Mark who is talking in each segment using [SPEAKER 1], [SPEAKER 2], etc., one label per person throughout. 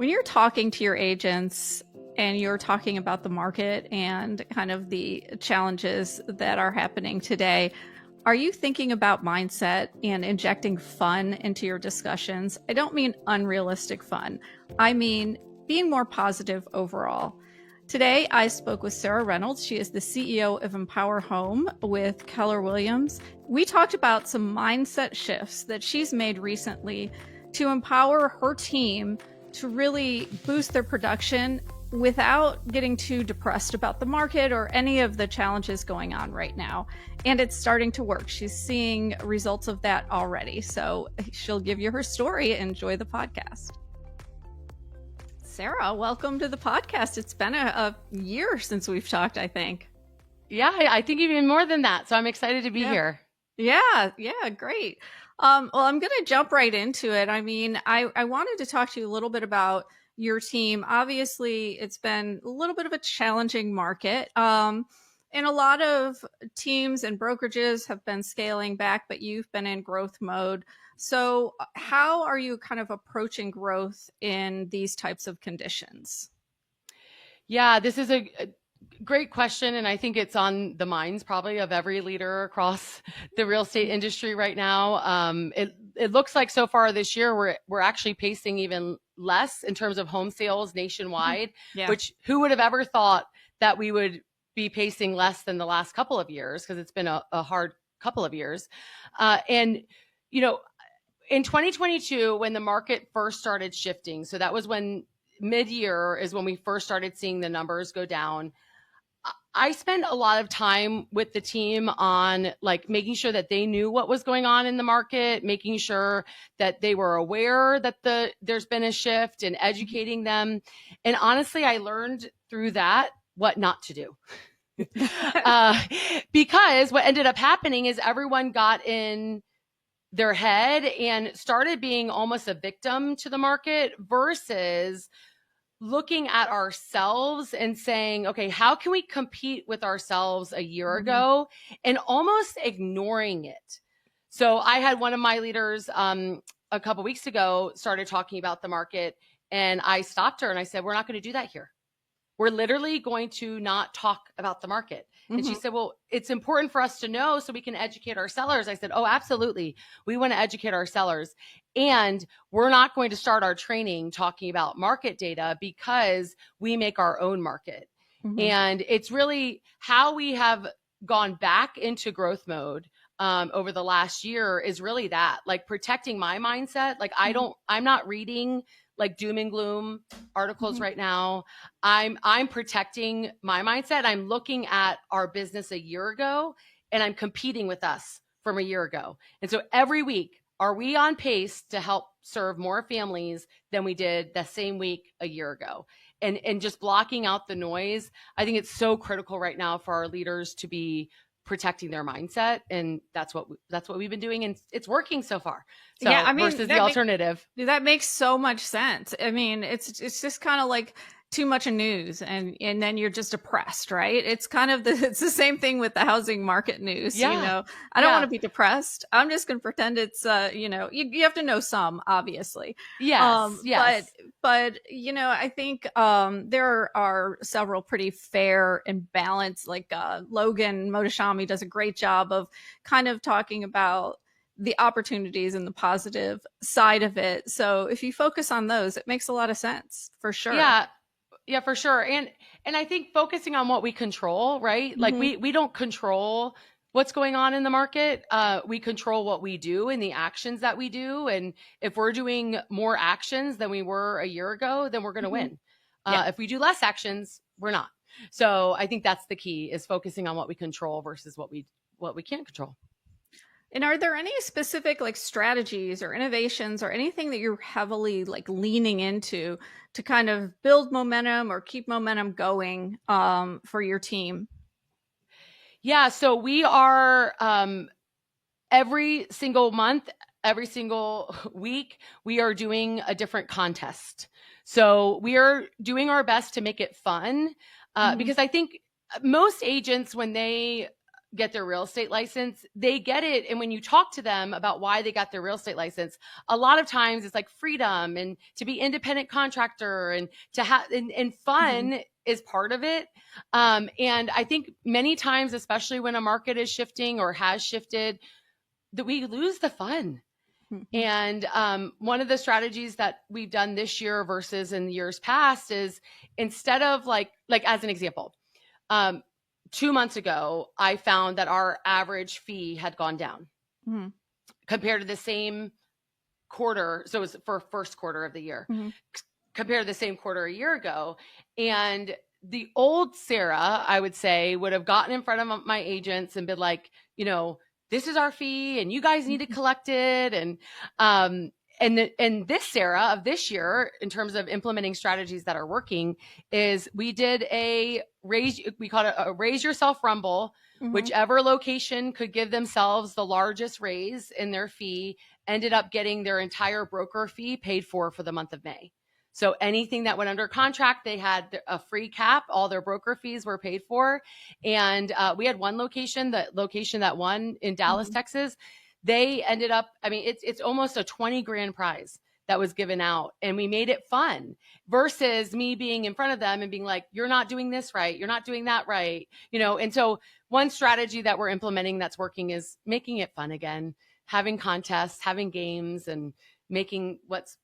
[SPEAKER 1] When you're talking to your agents and you're talking about the market and kind of the challenges that are happening today, are you thinking about mindset and injecting fun into your discussions? I don't mean unrealistic fun. I mean being more positive overall. Today, I spoke with Sarah Reynolds. She is the CEO of EmpowerHome with Keller Williams. We talked about some mindset shifts that she's made recently to empower her team to really boost their production without getting too depressed about the market or any of the challenges going on right now. And it's starting to work. She's seeing results of that already. So she'll give you her story. Enjoy the podcast. Sarah, welcome to the podcast. It's been a year since we've talked, I think.
[SPEAKER 2] Yeah, I think even more than that. So I'm excited to be here.
[SPEAKER 1] Yeah, great. Well, I'm going to jump right into it. I mean, I wanted to talk to you a little bit about your team. Obviously, it's been a little bit of a challenging market. And a lot of teams and brokerages have been scaling back, but you've been in growth mode. So how are you kind of approaching growth in these types of conditions?
[SPEAKER 2] Yeah, this is a great question. And I think it's on the minds probably of every leader across the real estate industry right now. It looks like so far this year, we're actually pacing even less in terms of home sales nationwide, which who would have ever thought that we would be pacing less than the last couple of years, because it's been a hard couple of years. And, you know, in 2022, when the market first started shifting, so that was when mid-year is when we first started seeing the numbers go down. I spent a lot of time with the team on like making sure that they knew what was going on in the market, making sure that they were aware that there's been a shift, and educating them. And honestly, I learned through that what not to do. Because what ended up happening is everyone got in their head and started being almost a victim to the market versus looking at ourselves and saying, okay, how can we compete with ourselves a year ago, and almost ignoring it. So I had one of my leaders a couple weeks ago started talking about the market, and I stopped her and I said, we're not going to do that here. We're literally going to not talk about the market. And she said, well, it's important for us to know so we can educate our sellers. I said, oh, absolutely. We want to educate our sellers. And we're not going to start our training talking about market data because we make our own market. And it's really how we have gone back into growth mode over the last year is really that, like protecting my mindset. Like I'm not reading like doom and gloom articles right now. I'm protecting my mindset. I'm looking at our business a year ago, and I'm competing with us from a year ago. And so every week, are we on pace to help serve more families than we did the same week a year ago? And just blocking out the noise. I think it's so critical right now for our leaders to be protecting their mindset, and that's what we've been doing, and it's working so far. So, yeah, I mean, versus the alternative.
[SPEAKER 1] That makes so much sense. I mean, it's just kind of like too much news, and then you're just depressed, right? It's kind of it's the same thing with the housing market news. You know, I don't want to be depressed. I'm just going to pretend it's you have to know some, obviously.
[SPEAKER 2] Yes.
[SPEAKER 1] But I think there are several pretty fair and balanced, like Logan Motoshami does a great job of kind of talking about the opportunities and the positive side of it. So if you focus on those, it makes a lot of sense, for sure.
[SPEAKER 2] Yeah, for sure. And I think focusing on what we control, right? Like we don't control what's going on in the market. We control what we do and the actions that we do. And if we're doing more actions than we were a year ago, then we're going to win. If we do less actions, we're not. So I think that's the key, is focusing on what we control versus what we can't control.
[SPEAKER 1] And are there any specific like strategies or innovations or anything that you're heavily like leaning into to kind of build momentum or keep momentum going for your team?
[SPEAKER 2] Yeah, so we are every single month, every single week, we are doing a different contest. So we are doing our best to make it fun because I think most agents, when they get their real estate license, they get it. And when you talk to them about why they got their real estate license, a lot of times it's like freedom and to be independent contractor and to have, and fun is part of it. And I think many times, especially when a market is shifting or has shifted, that we lose the fun. And one of the strategies that we've done this year versus in years past is, instead of like as an example, 2 months ago, I found that our average fee had gone down compared to the same quarter. So it was for first quarter of the year, compared to the same quarter a year ago. And the old Sarah, I would say, would have gotten in front of my agents and been like, you know, this is our fee and you guys need to collect it. And this Sarah of this year, in terms of implementing strategies that are working, is we did we called it a raise yourself rumble. Whichever location could give themselves the largest raise in their fee ended up getting their entire broker fee paid for the month of May. So anything that went under contract, they had a free cap. All their broker fees were paid for. And we had one location, the location that won in Dallas, Texas. They ended up, I mean, it's almost a 20 grand prize that was given out. And we made it fun versus me being in front of them and being like, you're not doing this right. You're not doing that right. You know, and so one strategy that we're implementing that's working is making it fun again, having contests, having games, and making what's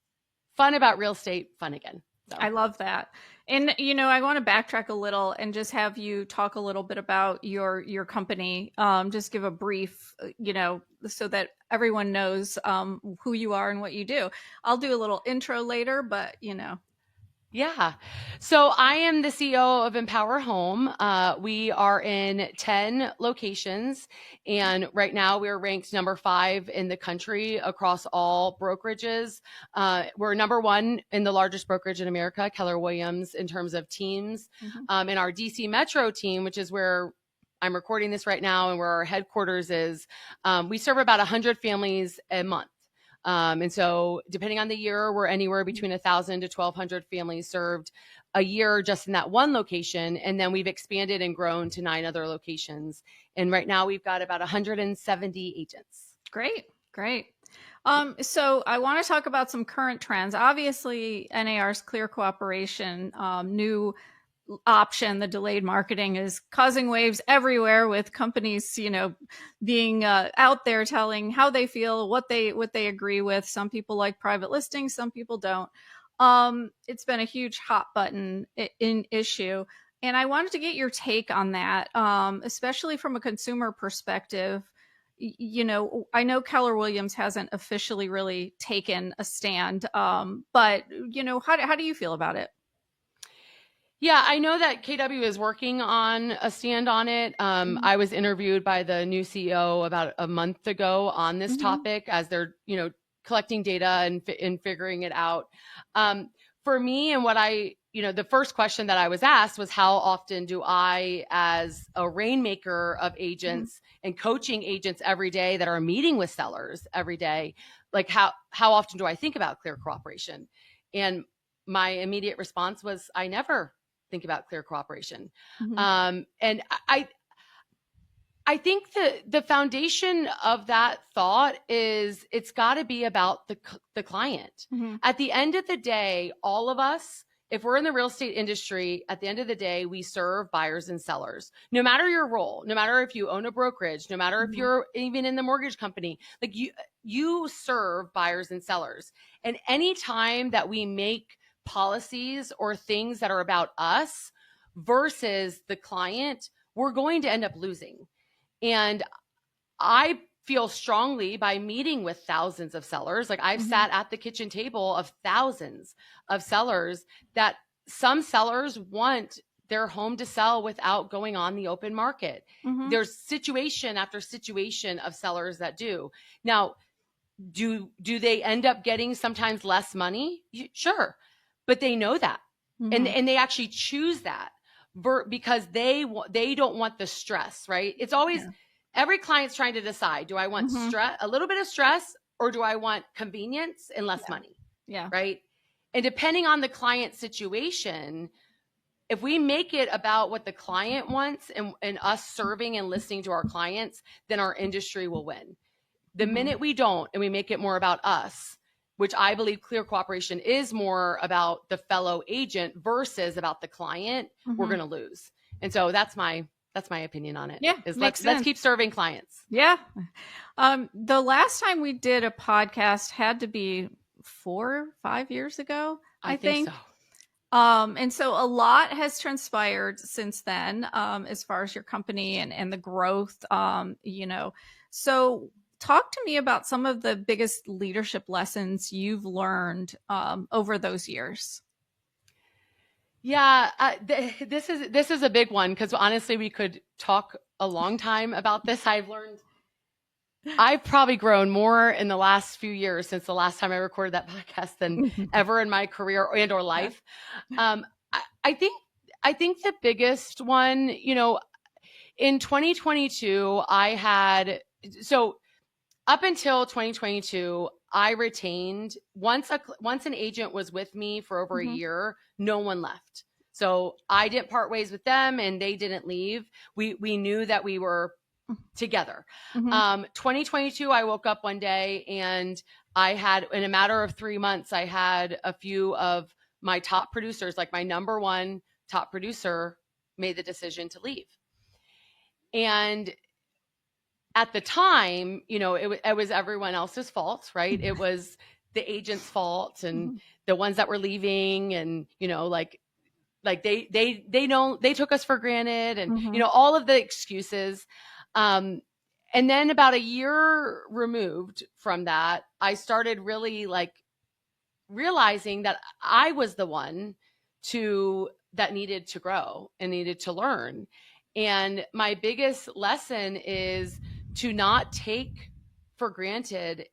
[SPEAKER 2] fun about real estate fun again. So.
[SPEAKER 1] I love that. And, you know, I want to backtrack a little and just have you talk a little bit about your company. Just give a brief, you know, so that everyone knows who you are and what you do. I'll do a little intro later, but, you know.
[SPEAKER 2] Yeah. So I am the CEO of EmpowerHome. We are in 10 locations, and right now we're ranked number 5 in the country across all brokerages. We're number 1 in the largest brokerage in America, Keller Williams, in terms of teams. In our DC Metro team, which is where I'm recording this right now and where our headquarters is, we serve about 100 families a month. And so depending on the year, we're anywhere between 1,000 to 1,200 families served a year just in that one location. And then we've expanded and grown to 9 other locations. And right now we've got about 170 agents.
[SPEAKER 1] Great. So I want to talk about some current trends. Obviously, NAR's Clear Cooperation, new option, the delayed marketing, is causing waves everywhere, with companies, you know, being out there telling how they feel, what they agree with. Some people like private listings, some people don't. It's been a huge hot button issue, and I wanted to get your take on that, especially from a consumer perspective. You know, I know Keller Williams hasn't officially really taken a stand, but you know, how do you feel about it?
[SPEAKER 2] Yeah, I know that KW is working on a stand on it. I was interviewed by the new CEO about a month ago on this topic as they're, you know, collecting data and figuring it out. For me, and what the first question that I was asked was, how often do I, as a rainmaker of agents and coaching agents every day that are meeting with sellers every day, like how often do I think about Clear Cooperation? And my immediate response was, I never think about Clear Cooperation. And I think the foundation of that thought is it's got to be about the client. At the end of the day, all of us, if we're in the real estate industry, at the end of the day, we serve buyers and sellers. No matter your role, no matter if you own a brokerage, no matter if you're even in the mortgage company, like you serve buyers and sellers. And anytime that we make policies or things that are about us versus the client, we're going to end up losing. And I feel strongly, by meeting with thousands of sellers, like I've sat at the kitchen table of thousands of sellers, that some sellers want their home to sell without going on the open market. There's situation after situation of sellers that do. Now, do they end up getting sometimes less money? Sure. But they know that, and they actually choose that because they don't want the stress, right? It's always every client's trying to decide: do I want stress, a little bit of stress, or do I want convenience and less money? Yeah, right. And depending on the client situation, if we make it about what the client wants and us serving and listening to our clients, then our industry will win. The minute we don't, and we make it more about us, which I believe clear cooperation is more about the fellow agent versus about the client, we're going to lose. And so that's my opinion on it.
[SPEAKER 1] Yeah,
[SPEAKER 2] let's keep serving clients.
[SPEAKER 1] Yeah. The last time we did a podcast had to be 4 or 5 years ago, I think.
[SPEAKER 2] So.
[SPEAKER 1] And so a lot has transpired since then, as far as your company and the growth, so talk to me about some of the biggest leadership lessons you've learned, over those years.
[SPEAKER 2] Yeah, this is a big one, because honestly, we could talk a long time about this. I've probably grown more in the last few years since the last time I recorded that podcast than ever in my career and or life. I think the biggest one, in 2022, up until 2022, I retained once an agent was with me for over a year, no one left. So I didn't part ways with them and they didn't leave. We knew that we were together. 2022, I woke up one day and I had, in a matter of 3 months, I had a few of my top producers, like my number one top producer, made the decision to leave. And at the time, it was everyone else's fault, right? It was the agent's fault and the ones that were leaving, and they took us for granted, and all of the excuses. And then about a year removed from that, I started really realizing that I was the one that needed to grow and needed to learn. And my biggest lesson is to not take for granted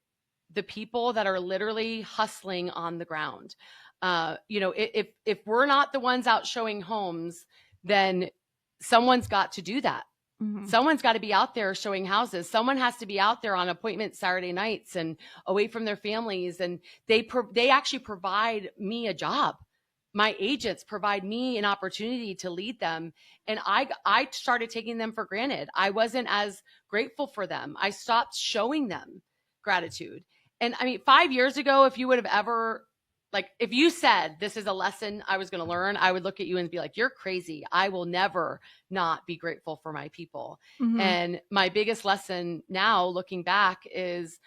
[SPEAKER 2] the people that are literally hustling on the ground. If we're not the ones out showing homes, then someone's got to do that. Someone's got to be out there showing houses. Someone has to be out there on appointments Saturday nights and away from their families. And they actually provide me a job. My agents provide me an opportunity to lead them. And I started taking them for granted. I wasn't as grateful for them. I stopped showing them gratitude. And 5 years ago, if you would have ever, if you said this is a lesson I was going to learn, I would look at you and be like, you're crazy. I will never not be grateful for my people. And my biggest lesson now, looking back, is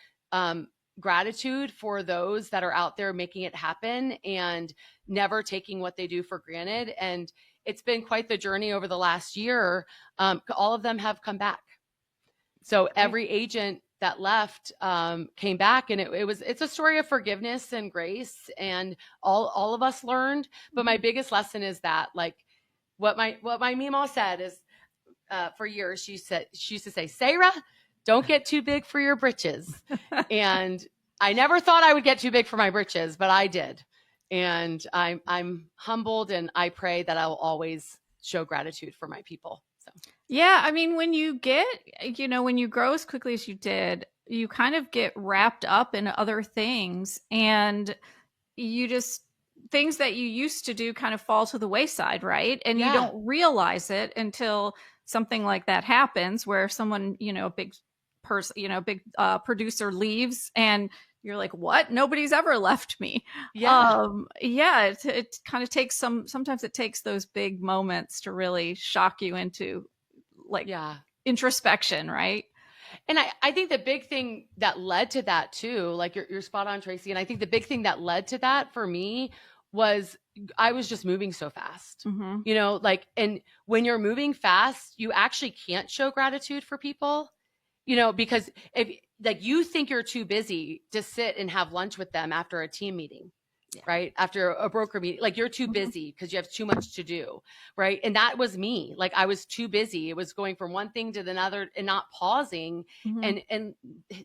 [SPEAKER 2] gratitude for those that are out there making it happen and never taking what they do for granted. And it's been quite the journey over the last year. All of them have come back. So every agent that left came back, and it's a story of forgiveness and grace, and all of us learned. But my biggest lesson is that, what my Meemaw said is, for years she used to say, Sarah, don't get too big for your britches. And I never thought I would get too big for my britches, but I did. And I'm humbled, and I pray that I will always show gratitude for my people. So.
[SPEAKER 1] Yeah. When you when you grow as quickly as you did, you kind of get wrapped up in other things, and things that you used to do kind of fall to the wayside, right? And you don't realize it until something like that happens, where someone, a big person, big producer leaves, and you're like, what? Nobody's ever left me. It kind of takes sometimes it takes those big moments to really shock you into introspection, right?
[SPEAKER 2] And I think the big thing that led to that too, you're spot on, Tracey. And I think the big thing that led to that for me was I was just moving so fast, and when you're moving fast, you actually can't show gratitude for people, because if you think you're too busy to sit and have lunch with them after a team meeting, right? After a broker meeting, you're too busy because you have too much to do, right? And that was me. I was too busy. It was going from one thing to another and not pausing, and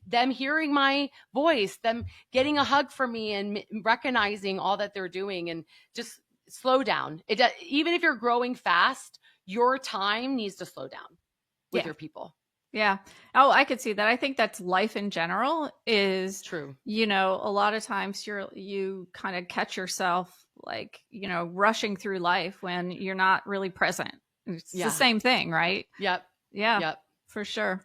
[SPEAKER 2] them hearing my voice, them getting a hug from me and recognizing all that they're doing, and just slow down. Even if you're growing fast, your time needs to slow down with your people.
[SPEAKER 1] Yeah. Oh, I could see that. I think that's life in general is,
[SPEAKER 2] True.
[SPEAKER 1] a lot of times you kind of catch yourself like, rushing through life when you're not really present. It's the
[SPEAKER 2] Yeah.
[SPEAKER 1] same thing, right?
[SPEAKER 2] Yep.
[SPEAKER 1] Yeah,
[SPEAKER 2] Yep.
[SPEAKER 1] for sure.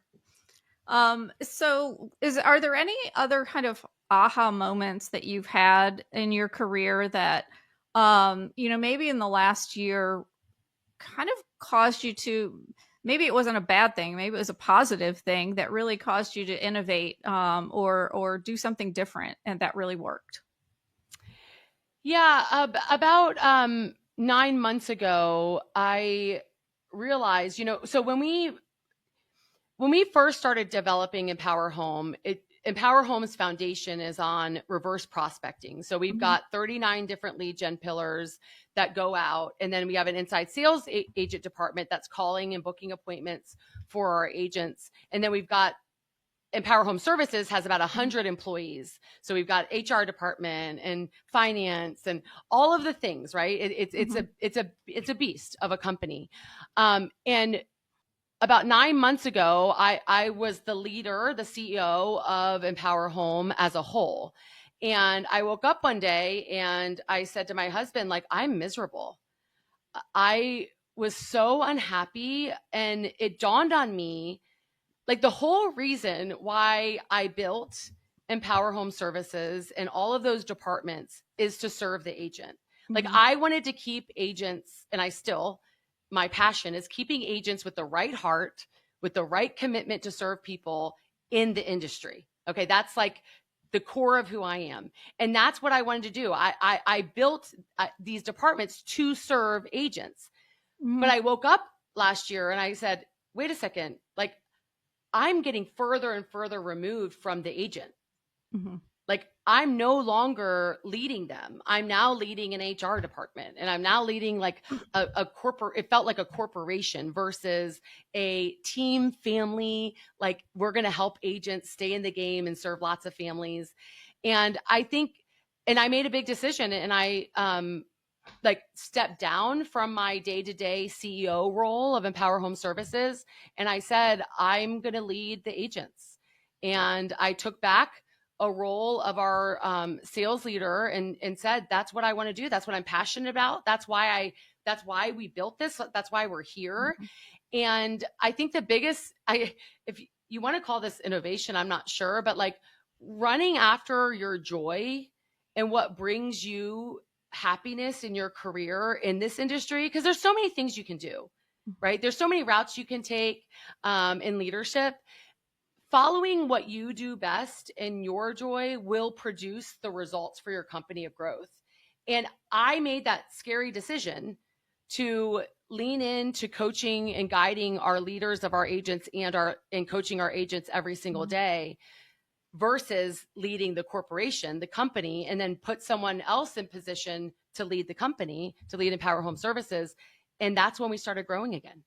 [SPEAKER 1] So are there any other kind of aha moments that you've had in your career that, maybe in the last year kind of caused you to, maybe it wasn't a bad thing, maybe it was a positive thing that really caused you to innovate, or do something different and that really worked?
[SPEAKER 2] Yeah. About 9 months ago, I realized, so when we first started developing EmpowerHome, EmpowerHome's foundation is on reverse prospecting. So we've got 39 different lead gen pillars that go out, and then we have an inside sales agent department that's calling and booking appointments for our agents. And then we've got EmpowerHome Services has about 100 employees. So we've got HR department and finance and all of the things, right? It's a beast of a company. And about 9 months ago, I was the leader, the CEO of EmpowerHome as a whole. And I woke up one day and I said to my husband, like, I'm miserable. I was so unhappy. And it dawned on me, like, the whole reason why I built EmpowerHome Services and all of those departments is to serve the agent. Like, I wanted to keep agents, and my passion is keeping agents with the right heart, with the right commitment to serve people in the industry. Okay. That's like the core of who I am. And that's what I wanted to do. I built these departments to serve agents. But I woke up last year and I said, wait a second, like, I'm getting further and further removed from the agent. Like, I'm no longer leading them. I'm now leading an HR department, and I'm now leading like a corporate, it felt like a corporation versus a team family. Like, we're going to help agents stay in the game and serve lots of families. And I think, and I made a big decision, and I, like, stepped down from my day-to-day CEO role of EmpowerHome Services. And I said, I'm going to lead the agents. And I took back a role of our sales leader and said, that's what I want to do. That's what I'm passionate about. That's why we built this. That's why we're here. And I think the biggest, if you want to call this innovation, I'm not sure, but like, running after your joy and what brings you happiness in your career in this industry, because there's so many things you can do, right? There's so many routes you can take in leadership. Following what you do best and your joy will produce the results for your company of growth. And I made that scary decision to lean into coaching and guiding our leaders of our agents and coaching our agents every single day versus leading the corporation, the company, and then put someone else in position to lead the company, to lead EmpowerHome Services. And that's when we started growing again.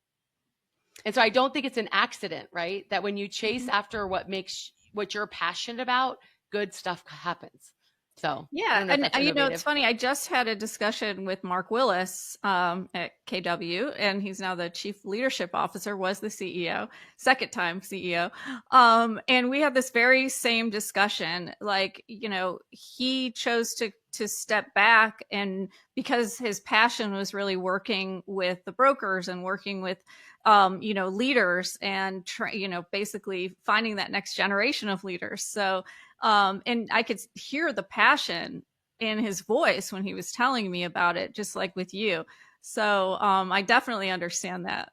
[SPEAKER 2] And so I don't think it's an accident, right? That when you chase after what you're passionate about, good stuff happens. So
[SPEAKER 1] yeah, and it's funny. I just had a discussion with Mark Willis at KW, and he's now the chief leadership officer. Was the CEO, second time CEO, and we had this very same discussion. Like, he chose to step back, and because his passion was really working with the brokers and working with leaders and basically finding that next generation of leaders. So and I could hear the passion in his voice when he was telling me about it, just like with you. So I definitely understand that.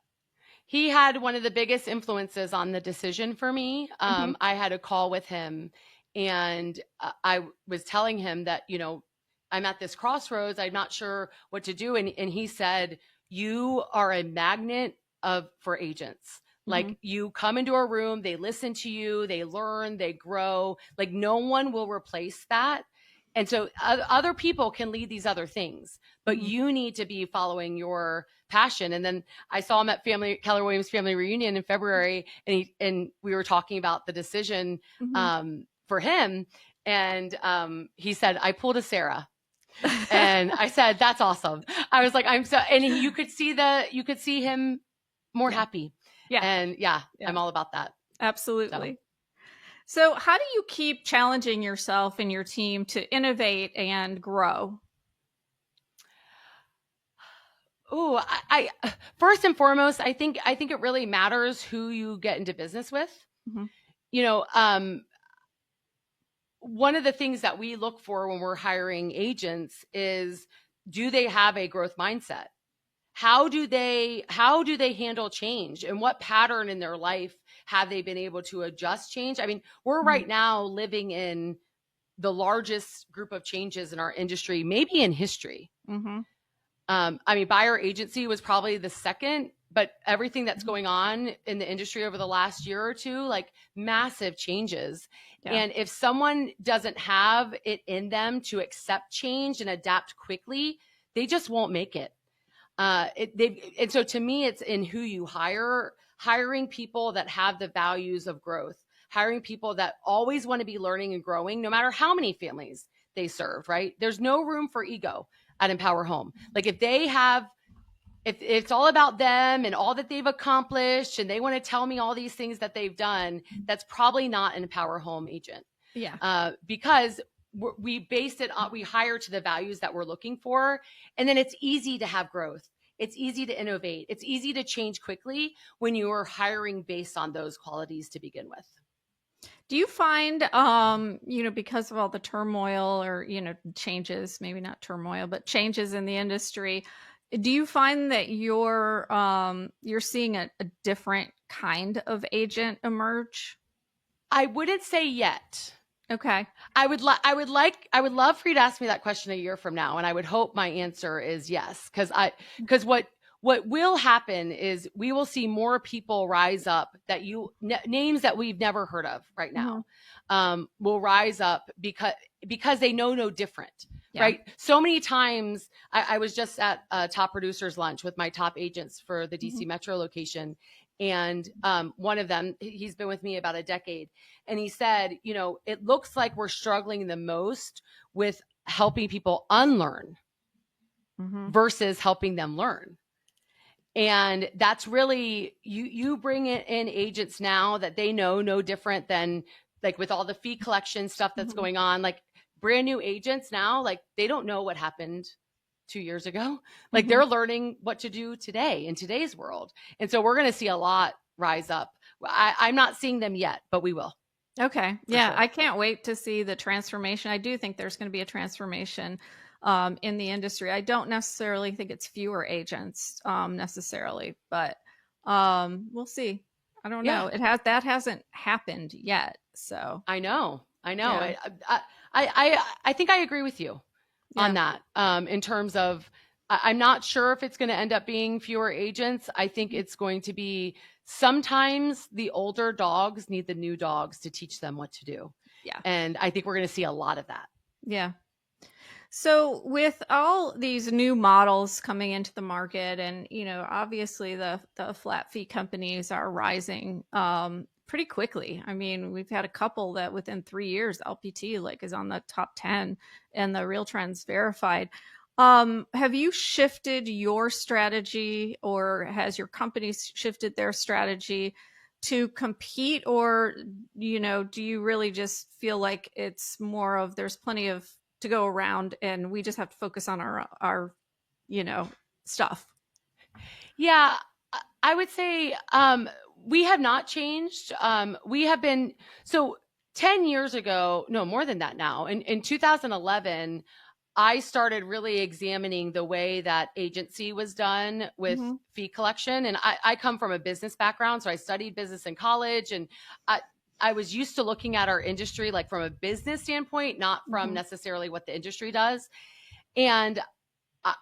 [SPEAKER 2] He had one of the biggest influences on the decision for me. I had a call with him, and I was telling him that, I'm at this crossroads. I'm not sure what to do. And he said, you are a magnet for agents. Like, you come into a room, they listen to you, they learn, they grow. Like, no one will replace that. And so other people can lead these other things, but you need to be following your passion. And then I saw him at Keller Williams family reunion in February, and we were talking about the decision for him. And he said, I pulled a Sarah. And I said, that's awesome. I was like, and you could see him more happy. Yeah. And I'm all about that.
[SPEAKER 1] Absolutely. So how do you keep challenging yourself and your team to innovate and grow?
[SPEAKER 2] Oh, I first and foremost, I think it really matters who you get into business with.
[SPEAKER 1] Mm-hmm.
[SPEAKER 2] You know, one of the things that we look for when we're hiring agents is, do they have a growth mindset? How do they handle change, and what pattern in their life have they been able to adjust change? I mean, we're
[SPEAKER 1] Mm-hmm.
[SPEAKER 2] right now living in the largest group of changes in our industry, maybe in history.
[SPEAKER 1] Mm-hmm.
[SPEAKER 2] I mean, buyer agency was probably the second, but everything that's
[SPEAKER 1] Mm-hmm.
[SPEAKER 2] going on in the industry over the last year or two, like massive changes.
[SPEAKER 1] Yeah.
[SPEAKER 2] And if someone doesn't have it in them to accept change and adapt quickly, they just won't make it. And so to me, it's in who you hire, hiring people that have the values of growth, hiring people that always want to be learning and growing, no matter how many families they serve, right? There's no room for ego at EmpowerHome. Like if it's all about them and all that they've accomplished, and they want to tell me all these things that they've done, that's probably not an EmpowerHome agent.
[SPEAKER 1] Yeah.
[SPEAKER 2] Because we base it on, we hire to the values that we're looking for. And then it's easy to have growth. It's easy to innovate. It's easy to change quickly when you are hiring based on those qualities to begin with.
[SPEAKER 1] Do you find, because of all the turmoil or, changes, maybe not turmoil, but changes in the industry, do you find that you're seeing a different kind of agent emerge?
[SPEAKER 2] I wouldn't say yet.
[SPEAKER 1] Okay.
[SPEAKER 2] I would love for you to ask me that question a year from now, and I would hope my answer is yes, because what will happen is we will see more people rise up that names that we've never heard of right now, will rise up because they know no different. Yeah. Right. So many times I was just at a top producers lunch with my top agents for the DC Metro location. And one of them, he's been with me about a decade. And he said, it looks like we're struggling the most with helping people unlearn versus helping them learn. And that's really, you bring in agents now that they know no different than, like, with all the fee collection stuff that's going on, like brand new agents now, like they don't know what happened 2 years ago. Like they're learning what to do today in today's world. And so we're going to see a lot rise up. I'm not seeing them yet, but we will.
[SPEAKER 1] Okay. Yeah.
[SPEAKER 2] Sure.
[SPEAKER 1] I can't wait to see the transformation. I do think there's going to be a transformation in the industry. I don't necessarily think it's fewer agents necessarily, but we'll see. I don't know. That hasn't happened yet. So
[SPEAKER 2] I know.
[SPEAKER 1] Yeah.
[SPEAKER 2] I think I agree with you on that. In terms of, I'm not sure if it's going to end up being fewer agents. I think it's going to be, sometimes the older dogs need the new dogs to teach them what to do.
[SPEAKER 1] Yeah.
[SPEAKER 2] And I think we're going to see a lot of that.
[SPEAKER 1] Yeah. So with all these new models coming into the market, and obviously the flat fee companies are rising pretty quickly. I mean, we've had a couple that within 3 years, LPT is on the top 10 and the RealTrends verified. Have you shifted your strategy, or has your company shifted their strategy to compete, or do you really just feel like it's more of there's plenty of to go around and we just have to focus on our stuff?
[SPEAKER 2] Yeah, I would say we have not changed. We have been, so 10 years ago, no, more than that now, in 2011, I started really examining the way that agency was done with fee collection. And I come from a business background, so I studied business in college, and I was used to looking at our industry like from a business standpoint, not from necessarily what the industry does. And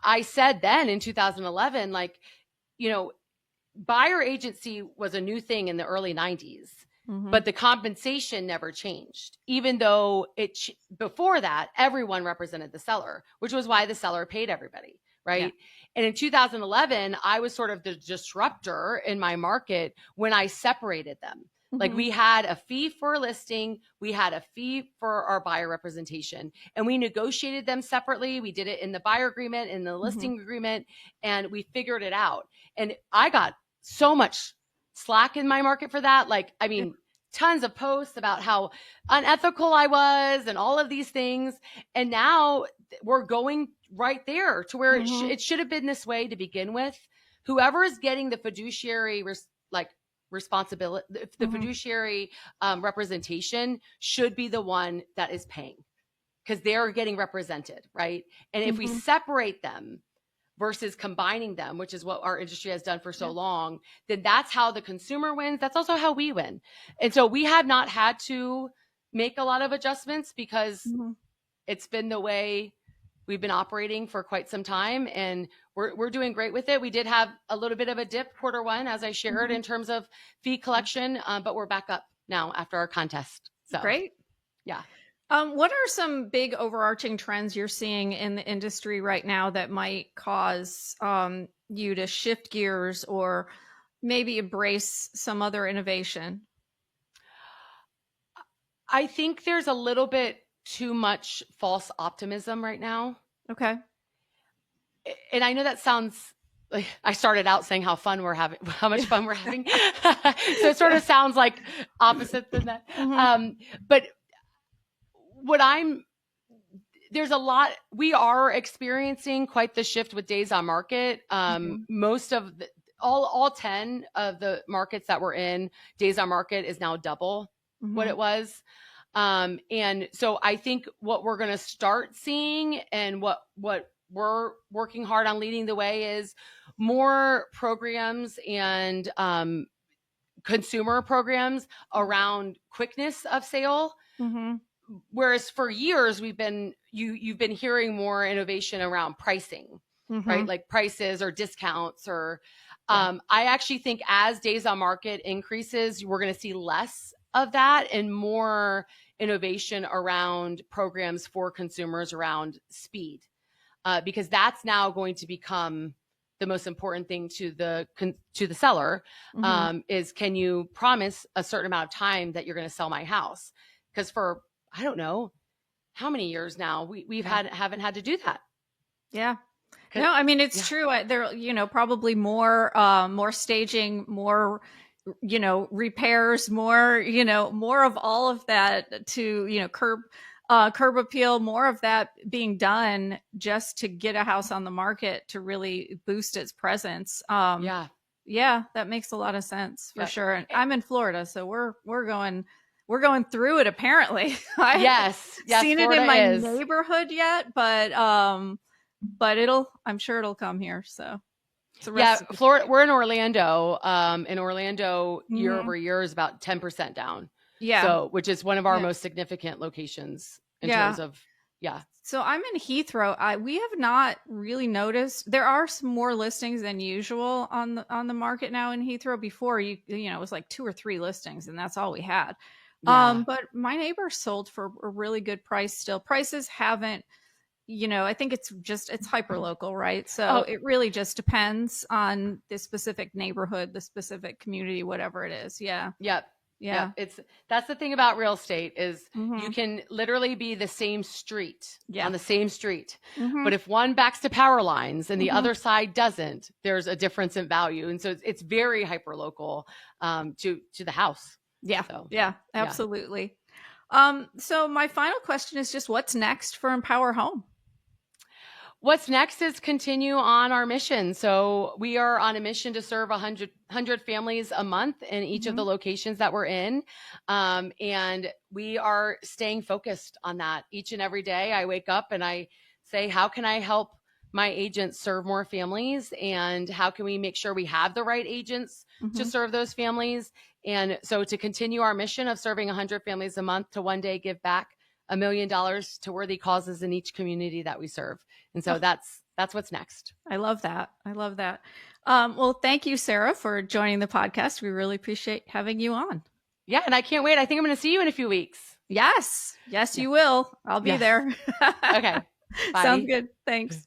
[SPEAKER 2] I said then in 2011, buyer agency was a new thing in the early 90s, but the compensation never changed, even though before that, everyone represented the seller, which was why the seller paid everybody. Right. Yeah. And in 2011, I was sort of the disruptor in my market when I separated them. Like we had a fee for a listing, we had a fee for our buyer representation, and we negotiated them separately. We did it in the buyer agreement, in the listing agreement, and we figured it out. And I got so much slack in my market for that. Like, I mean, tons of posts about how unethical I was and all of these things. And now we're going right there to where it should have been this way to begin with. Whoever is getting the fiduciary responsibility, the fiduciary representation should be the one that is paying, because they're getting represented, right? And if we separate them versus combining them, which is what our industry has done for so long, then that's how the consumer wins. That's also how we win. And so we have not had to make a lot of adjustments because it's been the way we've been operating for quite some time, and we're doing great with it. We did have a little bit of a dip Q1, as I shared, in terms of fee collection, but we're back up now after our contest. So
[SPEAKER 1] great.
[SPEAKER 2] Yeah.
[SPEAKER 1] What are some big overarching trends you're seeing in the industry right now that might cause you to shift gears or maybe embrace some other innovation?
[SPEAKER 2] I think there's a little bit too much false optimism right now.
[SPEAKER 1] Okay.
[SPEAKER 2] And I know that sounds like I started out saying how much fun we're having. So it sort of sounds like opposite than that. But we are experiencing quite the shift with days on market. Most of all 10 of the markets that we're in, days on market is now double what it was. And so I think what we're going to start seeing, and what we're working hard on leading the way, is more programs and consumer programs around quickness of sale. Whereas for years you've been hearing more innovation around pricing, right? Like prices or discounts or I actually think as days on market increases, we're going to see less of that and more innovation around programs for consumers around speed, because that's now going to become the most important thing to the seller. Is, can you promise a certain amount of time that you're going to sell my house? Because for, I don't know how many years now, we've haven't had to do that. Yeah.
[SPEAKER 1] No, I mean, it's true. There, probably more staging, more, repairs, more of all of that to, curb appeal, more of that being done just to get a house on the market to really boost its presence. Yeah, that makes a lot of sense for sure. And I'm in Florida, so we're going through it apparently. I haven't seen
[SPEAKER 2] Florida
[SPEAKER 1] it in my neighborhood yet, but I'm sure it'll come here. So
[SPEAKER 2] Florida, we're in Orlando. In Orlando, year over year is about 10% down.
[SPEAKER 1] Yeah.
[SPEAKER 2] So, which is one of our most significant locations in terms of,
[SPEAKER 1] So I'm in Heathrow. We have not really noticed. There are some more listings than usual on the market now in Heathrow. Before it was like 2 or 3 listings, and that's all we had. But my neighbor sold for a really good price still. Prices haven't, I think it's hyper local, right? So it really just depends on the specific neighborhood, the specific community, whatever it is. Yeah.
[SPEAKER 2] Yeah. That's the thing about real estate is you can literally be the same street on the same street. But if one backs to power lines and the other side doesn't, there's a difference in value. And so it's very hyper local to the house.
[SPEAKER 1] Yeah. So, absolutely. So my final question is just, what's next for EmpowerHome?
[SPEAKER 2] What's next is continue on our mission. So we are on a mission to serve 100 families a month in each of the locations that we're in. And we are staying focused on that each and every day. I wake up and I say, how can I help my agents serve more families? And how can we make sure we have the right agents to serve those families? And so to continue our mission of serving 100 families a month, to one day give back $1 million to worthy causes in each community that we serve. And so that's what's next.
[SPEAKER 1] I love that. Well, thank you, Sarah, for joining the podcast. We really appreciate having you on.
[SPEAKER 2] Yeah. And I can't wait. I think I'm going to see you in a few weeks.
[SPEAKER 1] Yes, you will. I'll be there.
[SPEAKER 2] Okay. Bye.
[SPEAKER 1] Sounds good. Thanks.